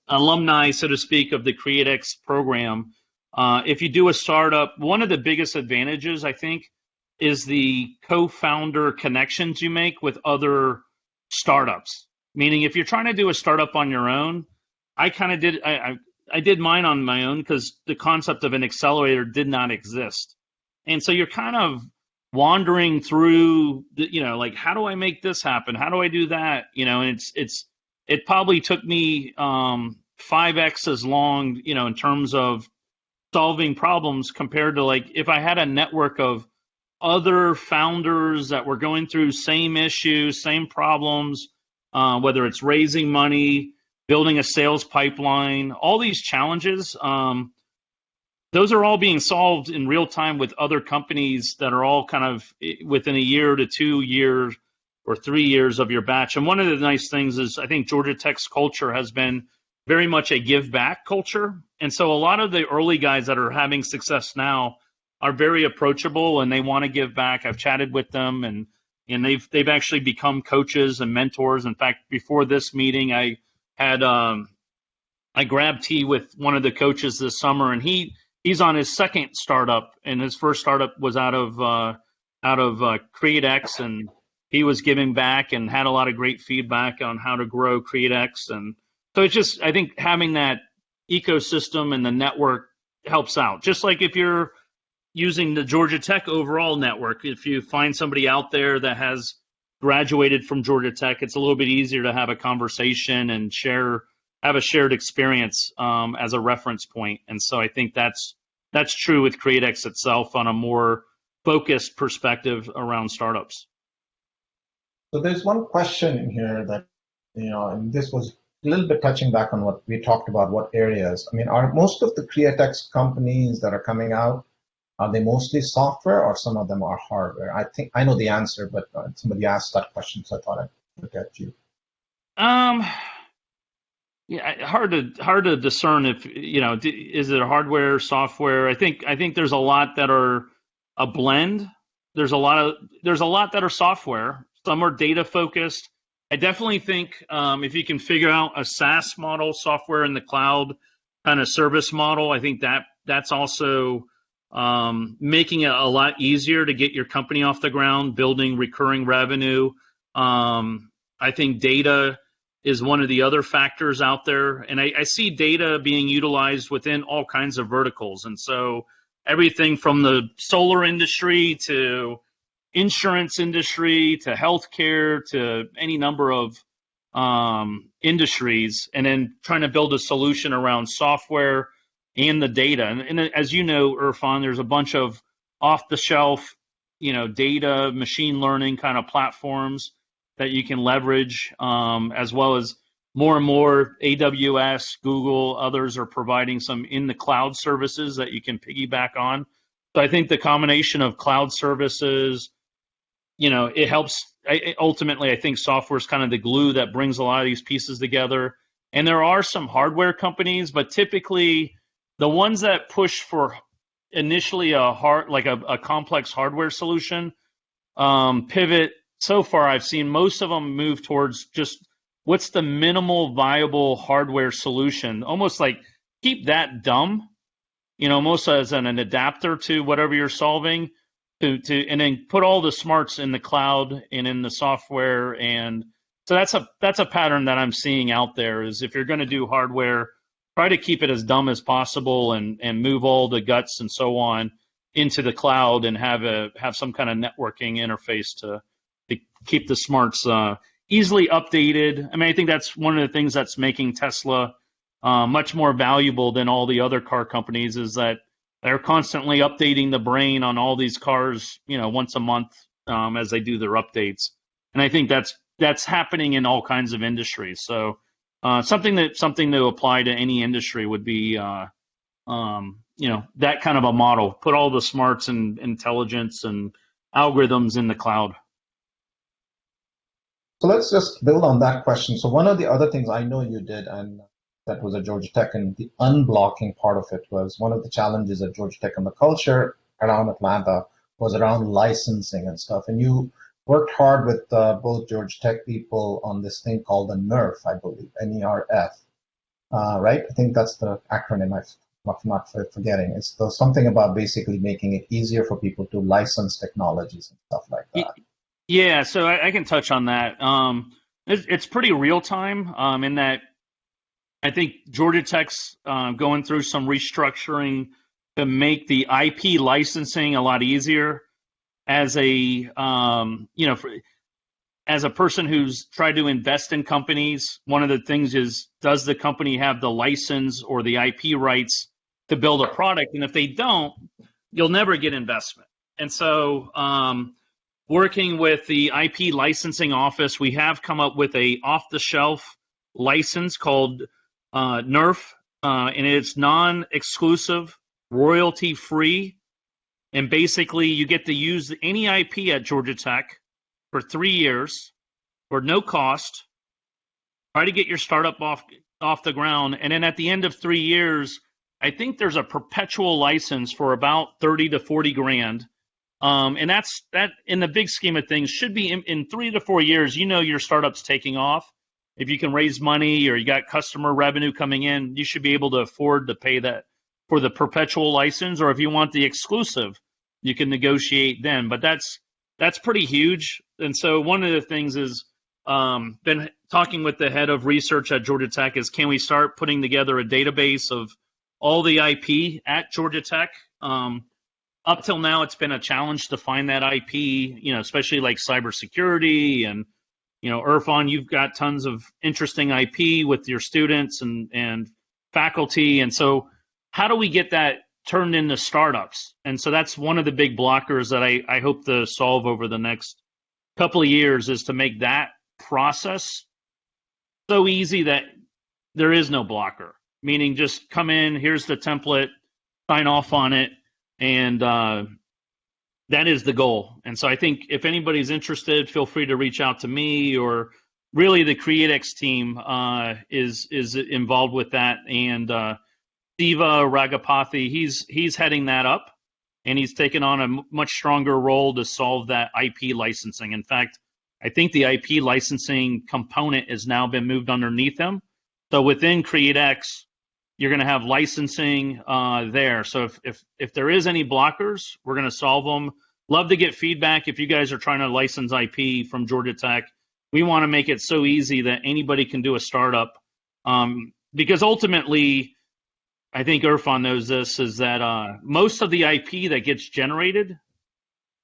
alumni, so to speak, of the Createx program, if you do a startup, one of the biggest advantages I think is the co-founder connections you make with other startups. Meaning, if you're trying to do a startup on your own, I kind of did. I did mine on my own because the concept of an accelerator did not exist, and so you're kind of wandering through, like, how do I make this happen? How do I do that? And it probably took me 5x as long, in terms of solving problems compared to like if I had a network of other founders that were going through same issues, same problems, whether it's raising money, building a sales pipeline, all these challenges. Those are all being solved in real time with other companies that are all kind of within a year to 2 years or 3 years of your batch. And one of the nice things is I think Georgia Tech's culture has been very much a give back culture. And so a lot of the early guys that are having success now are very approachable and they want to give back. I've chatted with them and they've actually become coaches and mentors. In fact, before this meeting, I grabbed tea with one of the coaches this summer, and he's on his second startup, and his first startup was out of Createx, and he was giving back and had a lot of great feedback on how to grow Createx. And so it's just, I think having that ecosystem and the network helps out. Just like if you're using the Georgia Tech overall network, if you find somebody out there that has graduated from Georgia Tech, it's a little bit easier to have a conversation and have a shared experience as a reference point. And so I think that's true with Createx itself on a more focused perspective around startups. So there's one question in here that, and this was a little bit touching back on what we talked about, what areas. I mean, are most of the Createx companies that are coming out, are they mostly software or some of them are hardware? I think I know the answer, but somebody asked that question, so I thought I'd look at you. Yeah, hard to discern if, is it hardware, software? I think there's a lot that are a blend. There's a lot that are software. Some are data focused. I definitely think if you can figure out a SaaS model, software in the cloud kind of service model, I think that's also making it a lot easier to get your company off the ground, building recurring revenue. I think data is one of the other factors out there. And I see data being utilized within all kinds of verticals. And so everything from the solar industry to insurance industry to healthcare to any number of industries, and then trying to build a solution around software and the data. And as you know, Irfan, there's a bunch of off-the-shelf, data, machine learning kind of platforms that you can leverage, as well as more and more AWS, Google, others are providing some in the cloud services that you can piggyback on. So I think the combination of cloud services, it helps. Ultimately, I think software is kind of the glue that brings a lot of these pieces together. And there are some hardware companies, but typically the ones that push for initially a complex hardware solution, pivot. So far, I've seen most of them move towards just what's the minimal viable hardware solution, almost like keep that dumb, almost as an adapter to whatever you're solving, and then put all the smarts in the cloud and in the software. And so that's a pattern that I'm seeing out there, is if you're going to do hardware, try to keep it as dumb as possible and move all the guts and so on into the cloud and have some kind of networking interface to keep the smarts easily updated. I mean, I think that's one of the things that's making Tesla much more valuable than all the other car companies, is that they're constantly updating the brain on all these cars, once a month as they do their updates. And I think that's happening in all kinds of industries. So something to apply to any industry would be, that kind of a model. Put all the smarts and intelligence and algorithms in the cloud. So let's just build on that question. So one of the other things I know you did, and that was at Georgia Tech, and the unblocking part of it was one of the challenges at Georgia Tech and the culture around Atlanta was around licensing and stuff. And you worked hard with both Georgia Tech people on this thing called the Nerf, I believe, Nerf, right? I think that's the acronym I'm not forgetting. It's something about basically making it easier for people to license technologies and stuff like that. Yeah, so I can touch on that. It's pretty real time in that I think Georgia Tech's going through some restructuring to make the IP licensing a lot easier. As a as a person who's tried to invest in companies, one of the things is, does the company have the license or the IP rights to build a product? And if they don't, you'll never get investment. And so working with the IP licensing office, we have come up with a off-the-shelf license called Nerf, and it's non-exclusive, royalty-free, and basically you get to use any IP at Georgia Tech for 3 years for no cost. Try to get your startup off the ground, and then at the end of 3 years, I think there's a perpetual license for about 30 to 40 grand. And that in the big scheme of things should be in 3 to 4 years, your startup's taking off. If you can raise money or you got customer revenue coming in, you should be able to afford to pay that for the perpetual license. Or if you want the exclusive, you can negotiate then. But that's pretty huge. And so one of the things is been talking with the head of research at Georgia Tech is, can we start putting together a database of all the IP at Georgia Tech? Up till now, it's been a challenge to find that IP, especially like cybersecurity. And, Irfan, you've got tons of interesting IP with your students and faculty. And so how do we get that turned into startups? And so that's one of the big blockers that I hope to solve over the next couple of years, is to make that process so easy that there is no blocker, meaning just come in, here's the template, sign off on it. And that is the goal. And so I think if anybody's interested, feel free to reach out to me or really the Createx team is involved with that, and Siva Ragapathy, he's heading that up, and he's taken on a much stronger role to solve that IP licensing. In fact, I think the IP licensing component has now been moved underneath him. So within Createx, you're going to have licensing there. So if there is any blockers, we're going to solve them. Love to get feedback if you guys are trying to license IP from Georgia Tech. We want to make it so easy that anybody can do a startup, because ultimately, I think Irfan knows this, is that most of the IP that gets generated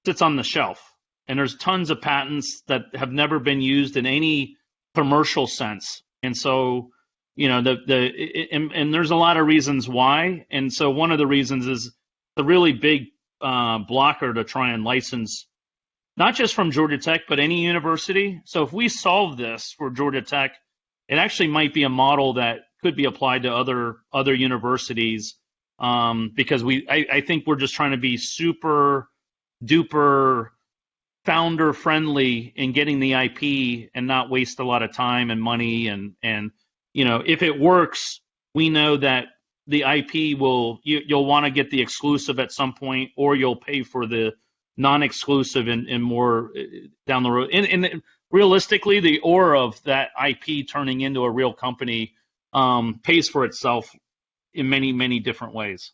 sits on the shelf. And there's tons of patents that have never been used in any commercial sense. And so, you know, and there's a lot of reasons why. And so one of the reasons is the really big blocker to try and license, not just from Georgia Tech, but any university. So if we solve this for Georgia Tech, it actually might be a model that could be applied to other universities, because I think we're just trying to be super duper founder friendly in getting the IP and not waste a lot of time and money, and you know, if it works, we know that the IP you'll want to get the exclusive at some point, or you'll pay for the non-exclusive and more down the road. And realistically, the aura of that IP turning into a real company pays for itself in many, many different ways.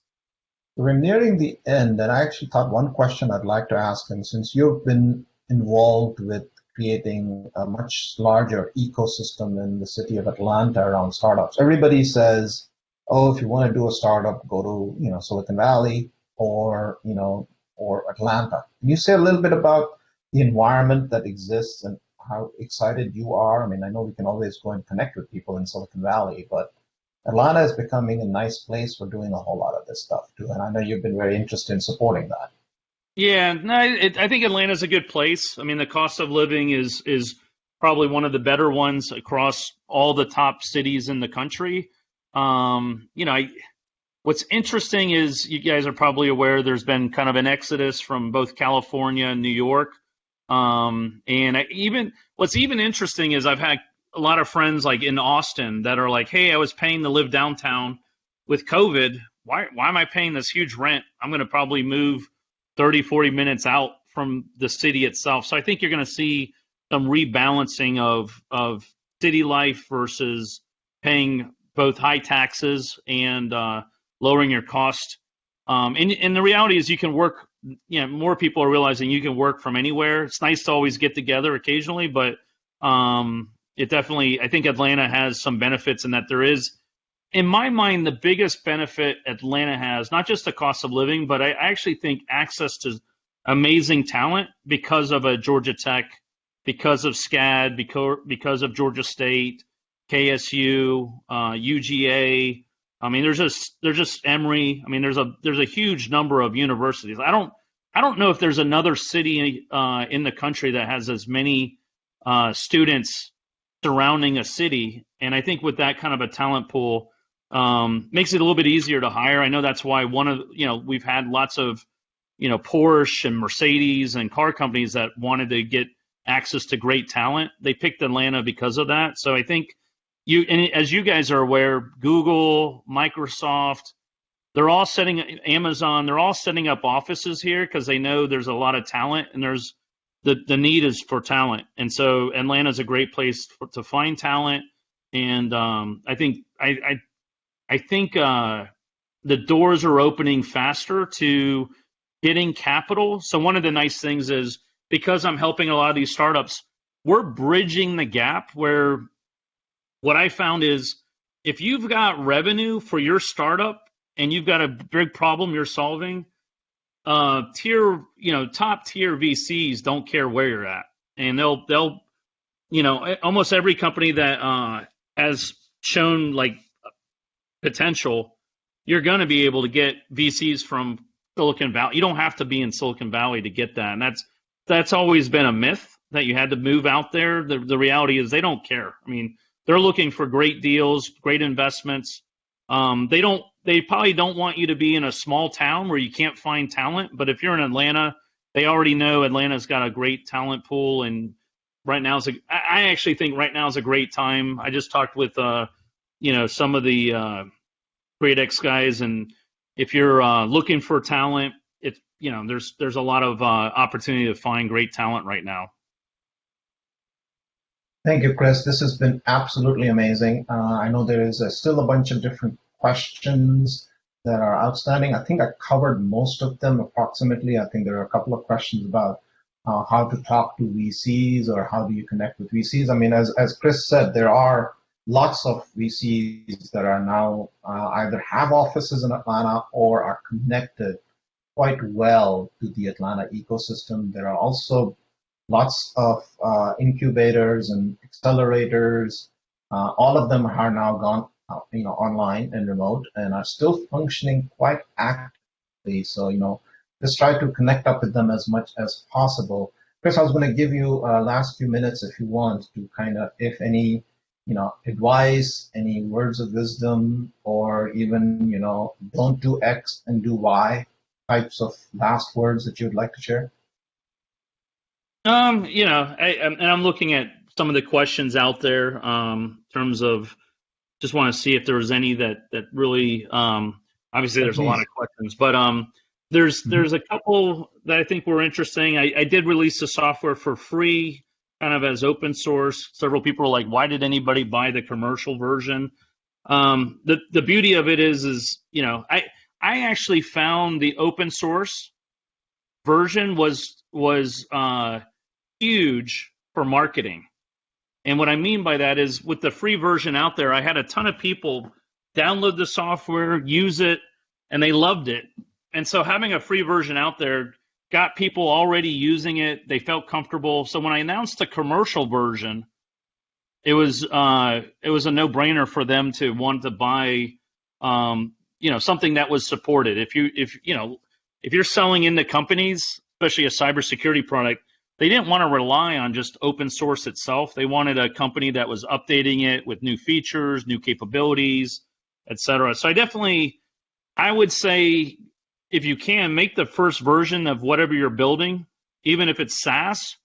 We're nearing the end, and I actually thought one question I'd like to ask, and since you've been involved with creating a much larger ecosystem in the city of Atlanta around startups, everybody says, oh, if you want to do a startup, go to, you know, Silicon Valley or, you know, or Atlanta. Can you say a little bit about the environment that exists and how excited you are? I mean, I know we can always go and connect with people in Silicon Valley, but Atlanta is becoming a nice place for doing a whole lot of this stuff too. And I know you've been very interested in supporting that. Yeah, no, I think Atlanta's a good place. I mean, the cost of living is probably one of the better ones across all the top cities in the country. You know, what's interesting is, you guys are probably aware, there's been kind of an exodus from both California and New York. And what's even interesting is I've had a lot of friends like in Austin that are like, hey, I was paying to live downtown with COVID. Why am I paying this huge rent? I'm going to probably move 30, 40 minutes out from the city itself. So I think you're going to see some rebalancing of city life versus paying both high taxes and lowering your cost. And the reality is you can work, you know, more people are realizing you can work from anywhere. It's nice to always get together occasionally, but it definitely, I think Atlanta has some benefits in that there is, in my mind, the biggest benefit Atlanta has, not just the cost of living, but I actually think access to amazing talent because of a Georgia Tech, because of SCAD, because of Georgia State, KSU, UGA. I mean, there's just Emory. I mean, there's a huge number of universities. I don't know if there's another city in the country that has as many students surrounding a city. And I think with that kind of a talent pool, makes it a little bit easier to hire. I know that's why we've had lots of, you know, Porsche and Mercedes and car companies that wanted to get access to great talent. They picked Atlanta because of that. So I think as you guys are aware, Google, Microsoft, Amazon, they're all setting up offices here because they know there's a lot of talent, and there's the need is for talent. And so Atlanta's a great place to find talent. And I think the doors are opening faster to getting capital. So one of the nice things is, because I'm helping a lot of these startups, we're bridging the gap where what I found is, if you've got revenue for your startup and you've got a big problem you're solving, top tier VCs don't care where you're at, and they'll almost every company that has shown like potential, you're going to be able to get VCs from Silicon Valley. You don't have to be in Silicon Valley to get that, and that's always been a myth that you had to move out there. The reality is they don't care. I mean, they're looking for great deals, great investments. They probably don't want you to be in a small town where you can't find talent. But if you're in Atlanta, they already know Atlanta's got a great talent pool, and right now I actually think right now is a great time. I just talked with some of the Createx guys, and if you're looking for talent, it's there's a lot of opportunity to find great talent right now. Thank you, Chris. This has been absolutely amazing. I know there is still a bunch of different questions that are outstanding. I think I covered most of them approximately. I think there are a couple of questions about how to talk to VCs or how do you connect with VCs. I mean, as Chris said, there are lots of VCs that are now either have offices in Atlanta or are connected quite well to the Atlanta ecosystem. There are also lots of incubators and accelerators. All of them are now gone, online and remote, and are still functioning quite actively. So, just try to connect up with them as much as possible. Chris, I was going to give you last few minutes if you want to kind of, if any, advice, any words of wisdom, or even, don't do X and do Y types of last words that you'd like to share. I'm looking at some of the questions out there in terms of just want to see if there was any that really obviously there's a lot of questions, but there's a couple that I think were interesting. I did release the software for free, kind of as open source. Several people were like, why did anybody buy the commercial version? The beauty of it is I actually found the open source version was huge for marketing. And what I mean by that is with the free version out there, I had a ton of people download the software, use it, and they loved it. And so having a free version out there got people already using it. They felt comfortable. So when I announced the commercial version, it was a no-brainer for them to want to buy something that was supported. If you're selling into companies, especially a cybersecurity product, they didn't want to rely on just open source itself. They wanted a company that was updating it with new features, new capabilities, et cetera. So I would say, if you can, make the first version of whatever you're building, even if it's SaaS,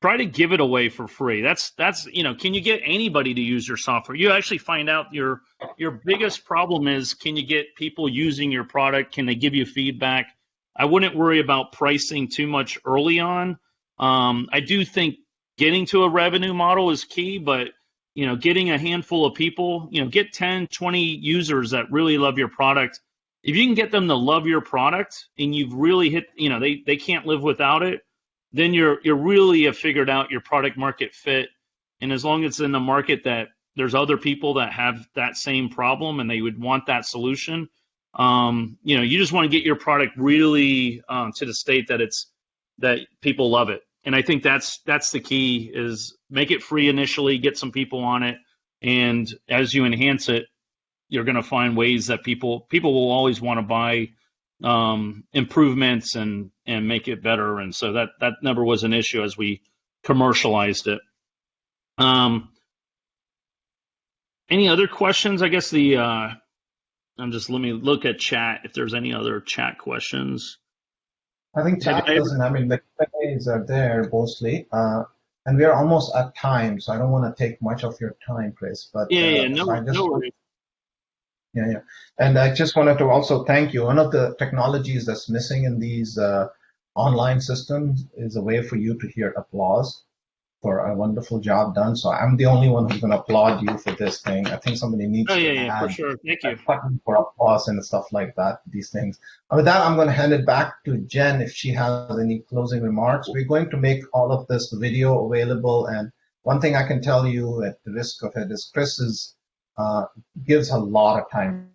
try to give it away for free. That's can you get anybody to use your software? You actually find out your biggest problem is, can you get people using your product? Can they give you feedback? I wouldn't worry about pricing too much early on. I do think getting to a revenue model is key, but getting a handful of people, get 10, 20 users that really love your product. If you can get them to love your product and you've really hit, they can't live without it, then you're really have figured out your product market fit. And as long as it's in the market that there's other people that have that same problem and they would want that solution, you just want to get your product really to the state that people love it. And I think that's the key, is make it free initially, get some people on it, and as you enhance it, you're going to find ways that people will always want to buy improvements and make it better. And so that never was an issue as we commercialized it. Any other questions? I guess let me look at chat if there's any other chat questions. I think chat doesn't. I mean, the Q&As are there mostly, and we are almost at time, so I don't want to take much of your time, Chris. But no worries. Yeah. And I just wanted to also thank you. One of the technologies that's missing in these online systems is a way for you to hear applause for a wonderful job done. So I'm the only one who's going to applaud you for this thing. I think somebody needs to add for sure. Thank you. a button for applause and stuff like that, these things. And with that, I'm going to hand it back to Jen if she has any closing remarks. We're going to make all of this video available. And one thing I can tell you at the risk of it is Chris gives a lot of time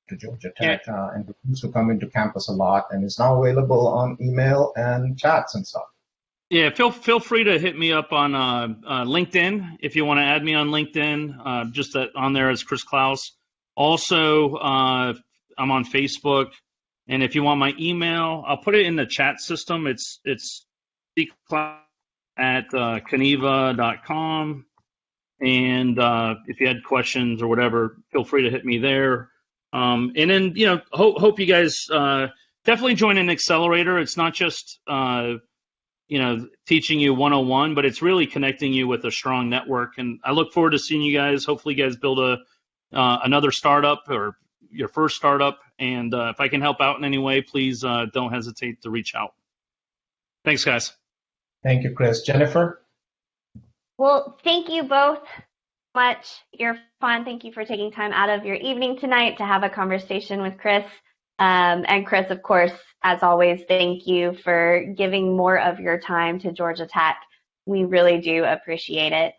to Georgia Tech and used to come into campus a lot, and is now available on email and chats and stuff. Yeah, feel free to hit me up on LinkedIn if you want to add me on LinkedIn. Just on there as Chris Klaus. Also, I'm on Facebook, and if you want my email, I'll put it in the chat system. It's cklaus@kaneva.com. And if you had questions or whatever, feel free to hit me there. And then, hope you guys definitely join an accelerator. It's not just teaching you 101, but it's really connecting you with a strong network. And I look forward to seeing you guys. Hopefully you guys build another startup or your first startup. And if I can help out in any way, please don't hesitate to reach out. Thanks, guys. Thank you, Chris. Jennifer? Well, thank you both much. Irfan, thank you for taking time out of your evening tonight to have a conversation with Chris. And Chris, of course, as always, thank you for giving more of your time to Georgia Tech. We really do appreciate it.